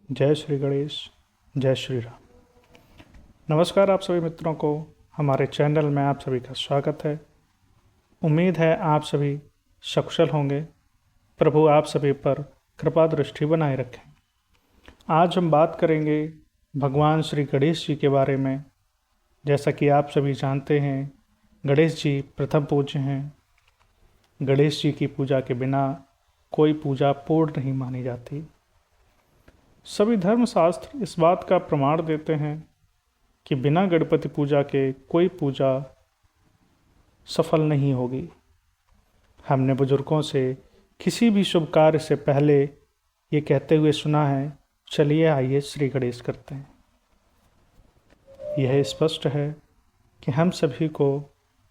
जय श्री गणेश। जय श्री राम। नमस्कार आप सभी मित्रों को हमारे चैनल में आप सभी का स्वागत है। उम्मीद है आप सभी सकुशल होंगे। प्रभु आप सभी पर कृपा दृष्टि बनाए रखें। आज हम बात करेंगे भगवान श्री गणेश जी के बारे में। जैसा कि आप सभी जानते हैं, गणेश जी प्रथम पूज्य हैं। गणेश जी की पूजा के बिना कोई पूजा पूर्ण नहीं मानी जाती। सभी धर्मशास्त्र इस बात का प्रमाण देते हैं कि बिना गणपति पूजा के कोई पूजा सफल नहीं होगी। हमने बुजुर्गों से किसी भी शुभ कार्य से पहले ये कहते हुए सुना है, चलिए आइए श्री गणेश करते हैं। यह स्पष्ट है कि हम सभी को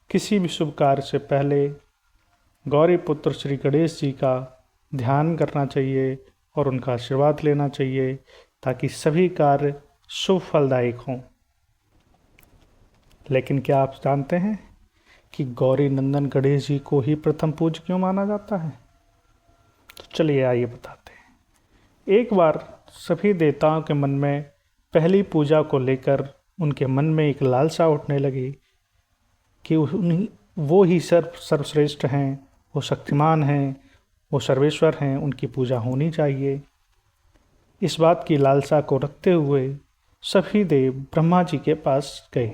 किसी भी शुभ कार्य से पहले गौरी पुत्र श्री गणेश जी का ध्यान करना चाहिए और उनका आशीर्वाद लेना चाहिए, ताकि सभी कार्य शुभ फलदायक हों। लेकिन क्या आप जानते हैं कि गौरी नंदन गणेश जी को ही प्रथम पूज्य क्यों माना जाता है? तो चलिए आइए बताते हैं। एक बार सभी देवताओं के मन में पहली पूजा को लेकर उनके मन में एक लालसा उठने लगी कि वो ही सर्वश्रेष्ठ हैं, वो शक्तिमान हैं, वो सर्वेश्वर हैं, उनकी पूजा होनी चाहिए। इस बात की लालसा को रखते हुए सभी देव ब्रह्मा जी के पास गए।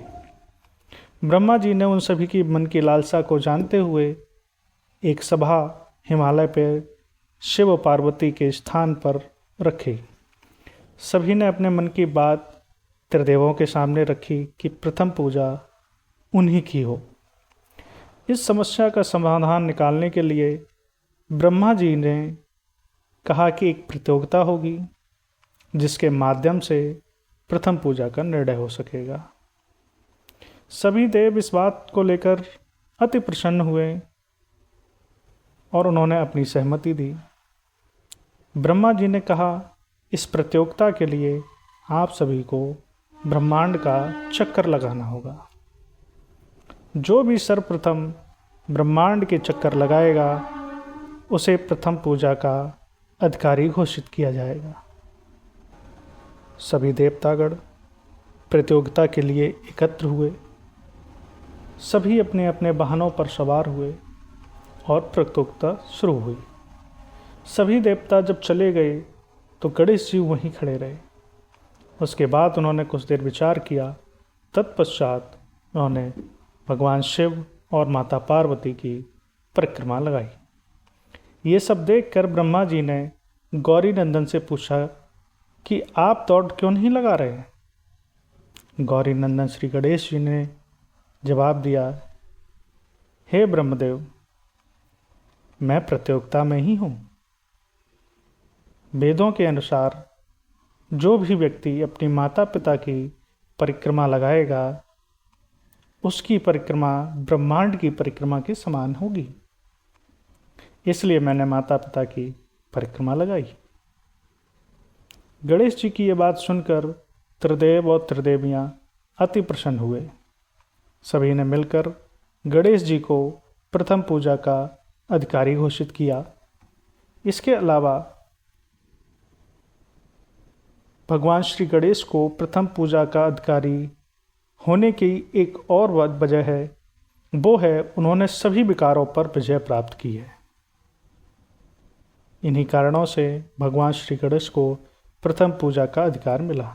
ब्रह्मा जी ने उन सभी की मन की लालसा को जानते हुए एक सभा हिमालय पर शिव और पार्वती के स्थान पर रखी। सभी ने अपने मन की बात त्रिदेवों के सामने रखी कि प्रथम पूजा उन्हीं की हो। इस समस्या का समाधान निकालने के लिए ब्रह्मा जी ने कहा कि एक प्रतियोगिता होगी जिसके माध्यम से प्रथम पूजा का निर्णय हो सकेगा। सभी देव इस बात को लेकर अति प्रसन्न हुए और उन्होंने अपनी सहमति दी। ब्रह्मा जी ने कहा, इस प्रतियोगिता के लिए आप सभी को ब्रह्मांड का चक्कर लगाना होगा। जो भी सर्वप्रथम ब्रह्मांड के चक्कर लगाएगा उसे प्रथम पूजा का अधिकारी घोषित किया जाएगा। सभी देवतागण प्रतियोगिता के लिए एकत्र हुए। सभी अपने अपने वाहनों पर सवार हुए और प्रतियोगिता शुरू हुई। सभी देवता जब चले गए तो गणेश जी वहीं खड़े रहे। उसके बाद उन्होंने कुछ देर विचार किया। तत्पश्चात उन्होंने भगवान शिव और माता पार्वती की परिक्रमा लगाई। ये सब देखकर ब्रह्मा जी ने गौरी नंदन से पूछा कि आप दौड़ क्यों नहीं लगा रहे हैं? गौरी नंदन श्री गणेश जी ने जवाब दिया, हे ब्रह्मदेव, मैं प्रतियोगिता में ही हूँ। वेदों के अनुसार जो भी व्यक्ति अपनी माता पिता की परिक्रमा लगाएगा उसकी परिक्रमा ब्रह्मांड की परिक्रमा के समान होगी। इसलिए मैंने माता पिता की परिक्रमा लगाई। गणेश जी की ये बात सुनकर त्रिदेव और त्रिदेवियाँ अति प्रसन्न हुए। सभी ने मिलकर गणेश जी को प्रथम पूजा का अधिकारी घोषित किया। इसके अलावा भगवान श्री गणेश को प्रथम पूजा का अधिकारी होने की एक और वजह है, वो है उन्होंने सभी विकारों पर विजय प्राप्त की है। इन्हीं कारणों से भगवान श्री गणेश को प्रथम पूजा का अधिकार मिला।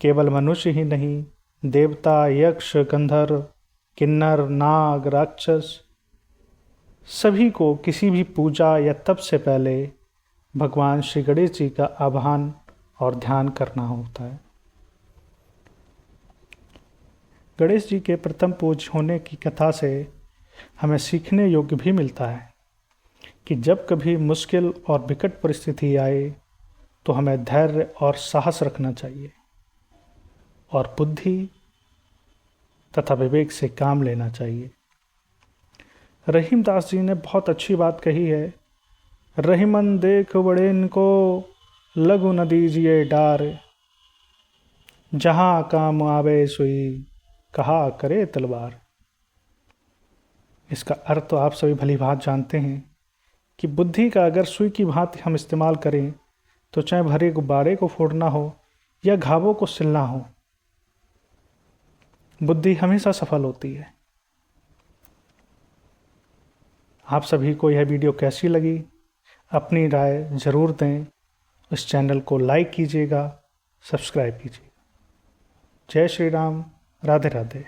केवल मनुष्य ही नहीं, देवता, यक्ष, गंधर्व, किन्नर, नाग, राक्षस सभी को किसी भी पूजा या तप से पहले भगवान श्री गणेश जी का आह्वान और ध्यान करना होता है। गणेश जी के प्रथम पूज्य होने की कथा से हमें सीखने योग्य भी मिलता है कि जब कभी मुश्किल और विकट परिस्थिति आए तो हमें धैर्य और साहस रखना चाहिए और बुद्धि तथा विवेक से काम लेना चाहिए। रहीमदास जी ने बहुत अच्छी बात कही है, रहीमन देख बड़ेन को लघु न दीजिए डार, जहाँ काम आवे सुई कहा करे तलवार। इसका अर्थ तो आप सभी भली भांति जानते हैं कि बुद्धि का अगर सुई की भांति हम इस्तेमाल करें तो चाहे भरे गुब्बारे को फोड़ना हो या घावों को सिलना हो, बुद्धि हमेशा सफल होती है। आप सभी को यह वीडियो कैसी लगी, अपनी राय ज़रूर दें। इस चैनल को लाइक कीजिएगा, सब्सक्राइब कीजिएगा। जय श्री राम, राधे राधे।